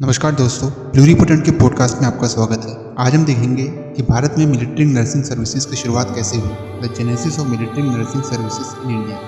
नमस्कार दोस्तों, प्लूरीपोटेंट के पॉडकास्ट में आपका स्वागत है। आज हम देखेंगे कि भारत में मिलिट्री नर्सिंग सर्विसेज की शुरुआत कैसे हुई। The genesis of military nursing services in India.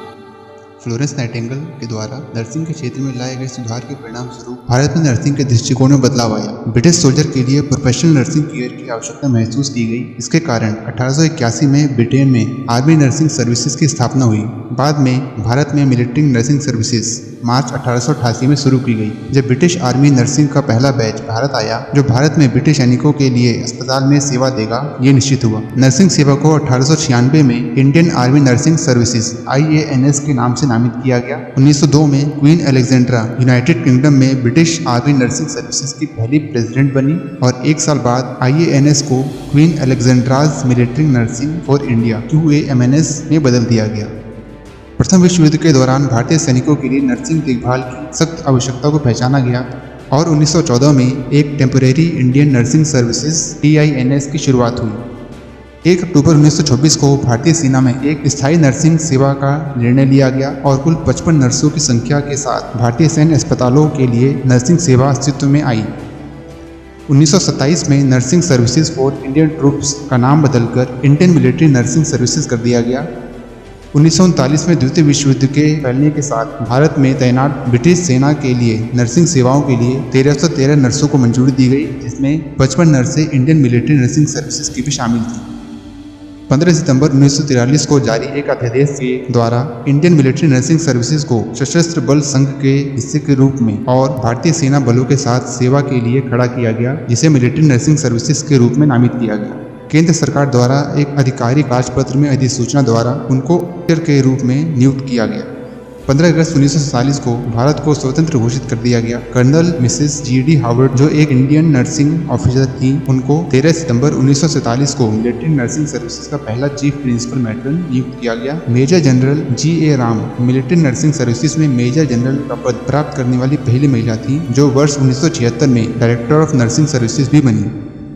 Florence Nightingale के द्वारा नर्सिंग के क्षेत्र में लाए गए सुधार के परिणाम स्वरूप भारत में नर्सिंग के दृष्टिकोण में बदलाव आया। ब्रिटिश सोल्जर के लिए प्रोफेशनल नर्सिंग केयर की आवश्यकता महसूस की गई। इसके कारण 1881 में ब्रिटेन में आर्मी नर्सिंग सर्विसेज की स्थापना हुई। बाद में भारत में मिलिट्री नर्सिंग सर्विसेज मार्च 1888 में शुरू की गई, जब ब्रिटिश आर्मी नर्सिंग का पहला बैच भारत आया, जो भारत में ब्रिटिश सैनिकों के लिए अस्पताल में सेवा देगा, ये निश्चित हुआ। नर्सिंग सेवा को 1896 में Indian army nursing services IANS के नाम से नामित किया गया। 1902 में क्वीन अलेक्जेंड्रा यूनाइटेड किंगडम में ब्रिटिश आर्मी नर्सिंग सर्विसेज की पहली प्रेसिडेंट बनी और एक साल बाद IANS को queen Alexandra's military nursing for India QAMNS में बदल दिया गया। प्रथम विश्व युद्ध के दौरान भारतीय सैनिकों के लिए नर्सिंग देखभाल की सख्त आवश्यकता को पहचाना गया और 1914 में एक temporary Indian nursing services TINS की शुरुआत हुई। 1 अक्टूबर 1926 को भारतीय सेना में एक स्थायी नर्सिंग सेवा का निर्णय लिया गया और कुल 55 नर्सों की संख्या के साथ भारतीय सैन्य अस्पतालों के लिए नर्सिंग सेवा अस्तित्व में आई। 1927 में nursing services for Indian troops का नाम बदलकर इंडियन मिलिट्री नर्सिंग सर्विसेज कर दिया गया। 1939 में द्वितीय विश्व युद्ध के फैलने के साथ भारत में तैनात ब्रिटिश सेना के लिए नर्सिंग सेवाओं के लिए 1313 नर्सों को मंजूरी दी गई, जिसमें 55 नर्सें इंडियन मिलिट्री नर्सिंग सर्विसेज की भी शामिल थीं। 15 सितंबर 1943 को जारी एक अध्यादेश के द्वारा इंडियन मिलिट्री नर्सिंग सर्विसेज को सशस्त्र बल संघ के हिस्से के रूप में और भारतीय सेना बलों के साथ सेवा के लिए खड़ा किया गया, जिसे मिलिट्री नर्सिंग सर्विसेज के रूप में नामित किया गया। केंद्र सरकार द्वारा एक आधिकारिक राजपत्र में अधिसूचना द्वारा उनको के रूप में नियुक्त किया गया। 15 अगस्त 1947 को भारत को स्वतंत्र घोषित कर दिया गया। कर्नल मिसेस GD हावर्ड, जो एक इंडियन नर्सिंग ऑफिसर थी, उनको 13 सितंबर 1947 को मिलिट्री नर्सिंग सर्विसेज का पहला चीफ प्रिंसिपल मैट्रन नियुक्त किया गया। Major general GA Ram military nursing services में मेजर जनरल का पद प्राप्त करने वाली पहली महिला थी, जो वर्ष 1976 में डायरेक्टर ऑफ नर्सिंग सर्विसेज भी बनी।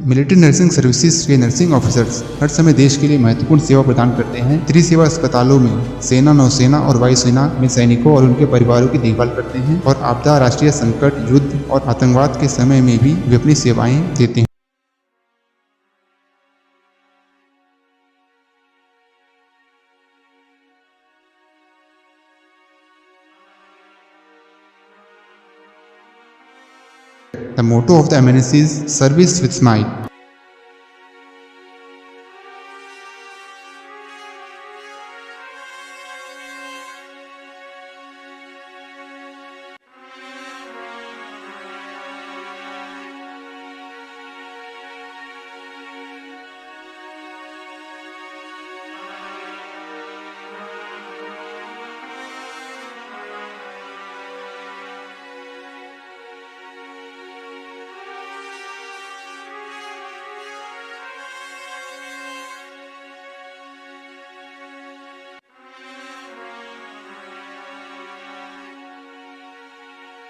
मिलिट्री नर्सिंग सर्विसेज के नर्सिंग ऑफिसर्स हर समय देश के लिए महत्वपूर्ण सेवा प्रदान करते हैं। त्रिसेवा अस्पतालों में सेना, नौसेना और वायुसेना में सैनिकों और उनके परिवारों की देखभाल करते हैं और आपदा, राष्ट्रीय संकट, युद्ध और आतंकवाद के समय में भी वे अपनी सेवाएं देते हैं। The motto of the MNS is Service with Smile.